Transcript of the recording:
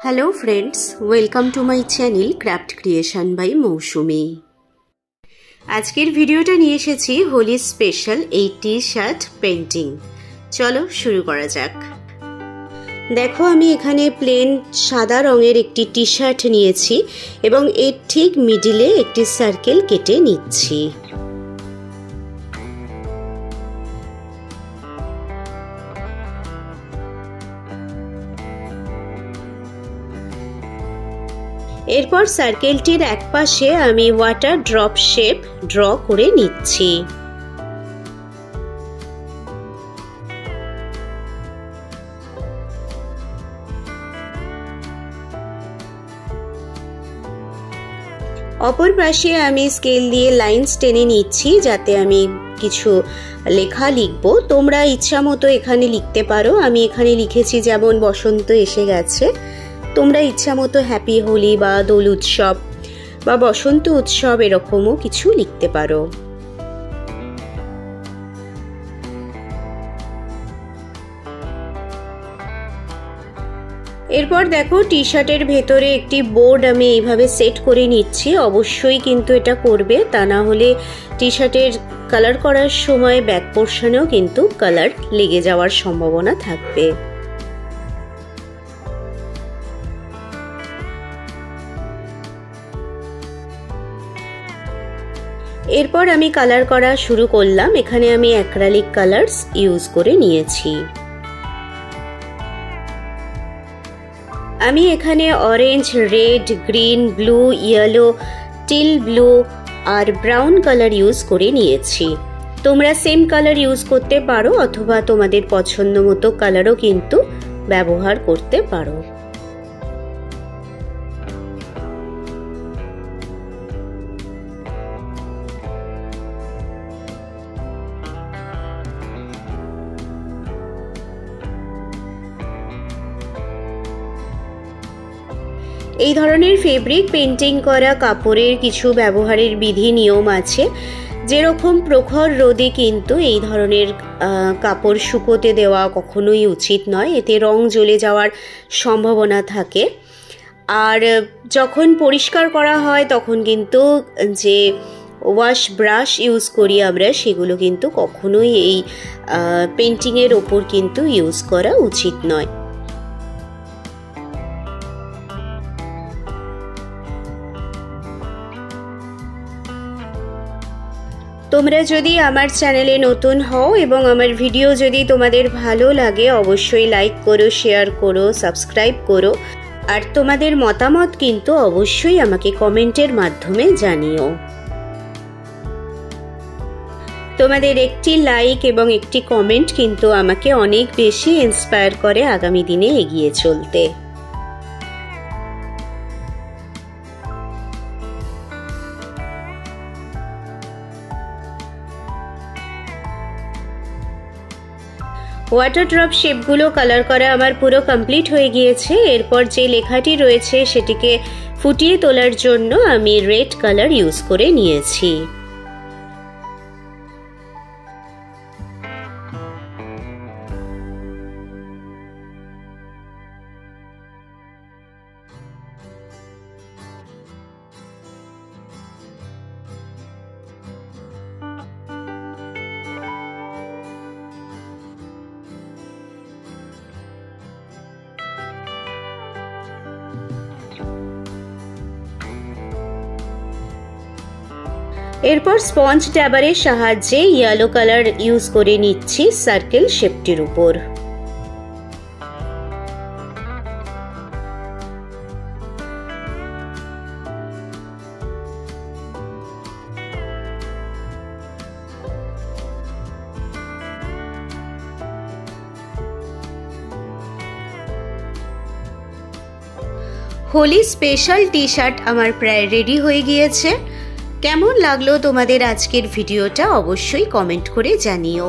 Hello friends, welcome to my channel craft creation by Mousumi. আজকের ভিডিওটা নিয়ে এসেছি হোলি স্পেশাল এই টি শার্ট পেন্টিং। চলো শুরু করা যাক। দেখো, আমি এখানে প্লেন সাদা রঙের একটি টি শার্ট নিয়েছি এবং এর ঠিক মিডিলে একটি সার্কেল কেটে নিচ্ছি। এরপর সার্কেলটির এক পাশে আমি ওয়াটার ড্রপ শেপ ড্র করে নিচ্ছি। অপর পাশে আমি স্কেল দিয়ে লাইনস টেনে নিচ্ছি যাতে আমি কিছু লেখা লিখব। তোমরা ইচ্ছা মতো এখানে লিখতে পারো। আমি এখানে লিখেছি যেমন বসন্ত এসে গেছে। তোমরা ইচ্ছা মতো হ্যাপি হোলি বা দোল উৎসব বা বসন্ত উৎসব এরকমও কিছু লিখতে পারো। এরপর দেখো, টি শার্টের ভেতরে একটি বোর্ড আমি এইভাবে সেট করে নিচ্ছি। অবশ্যই কিন্তু এটা করবে, তা না হলে টি শার্টের কালার করার সময় ব্যাক পোর্শনেও কিন্তু কালার লেগে যাওয়ার সম্ভাবনা থাকবে। এরপর আমি কালার করা শুরু করলাম। এখানে আমি অ্যাক্রিলিক কালারস ইউজ করে নিয়েছি। আমি এখানে orange, red, green, blue, yellow, teal blue আর ব্রাউন কালার ইউজ করে নিয়েছি। তোমরা সেম কালার ইউজ করতে পারো অথবা তোমাদের পছন্দ মতো কালারও কিন্তু ব্যবহার করতে পারো। এই ধরনের ফেব্রিক পেন্টিং করা কাপড়ের কিছু ব্যবহারের বিধি নিয়ম আছে। যেরকম প্রখর রোদে কিন্তু এই ধরনের কাপড় শুকোতে দেওয়া কখনোই উচিত নয়, এতে রং জ্বলে যাওয়ার সম্ভাবনা থাকে। আর যখন পরিষ্কার করা হয় তখন কিন্তু যে ওয়াশ ব্রাশ ইউজ করি আমরা, সেগুলো কিন্তু কখনোই এই পেন্টিংয়ের ওপর কিন্তু ইউজ করা উচিত নয়। তোমরা যদি আমার চ্যানেলে নতুন হও এবং আমার ভিডিও যদি তোমাদের ভালো লাগে, অবশ্যই লাইক করো, শেয়ার করো, সাবস্ক্রাইব করো। আর তোমাদের মতামত কিন্তু অবশ্যই আমাকে কমেন্টের মাধ্যমে জানিও। তোমাদের একটি লাইক এবং একটি কমেন্ট কিন্তু আমাকে অনেক বেশি ইন্সপায়ার করে আগামী দিনে এগিয়ে চলতে। ওয়াটার ড্রপ শেপগুলো কালার করা আমার পুরো কমপ্লিট হয়ে গিয়েছে। এরপর যে লেখাটি রয়েছে সেটিকে ফুটিয়ে তোলার জন্য আমি রেড কালার ইউজ করে নিয়েছি। এরপর স্পঞ্জ ড্যাবারের সাহায্যে ইয়েলো কালার ইউজ করে নিচ্ছি সার্কেল শেপটির উপর। হোলি স্পেশাল টি শার্ট আমার প্রায় রেডি হয়ে গিয়েছে। কেমন লাগলো তোমাদের আজকের ভিডিওটা অবশ্যই কমেন্ট করে জানিও।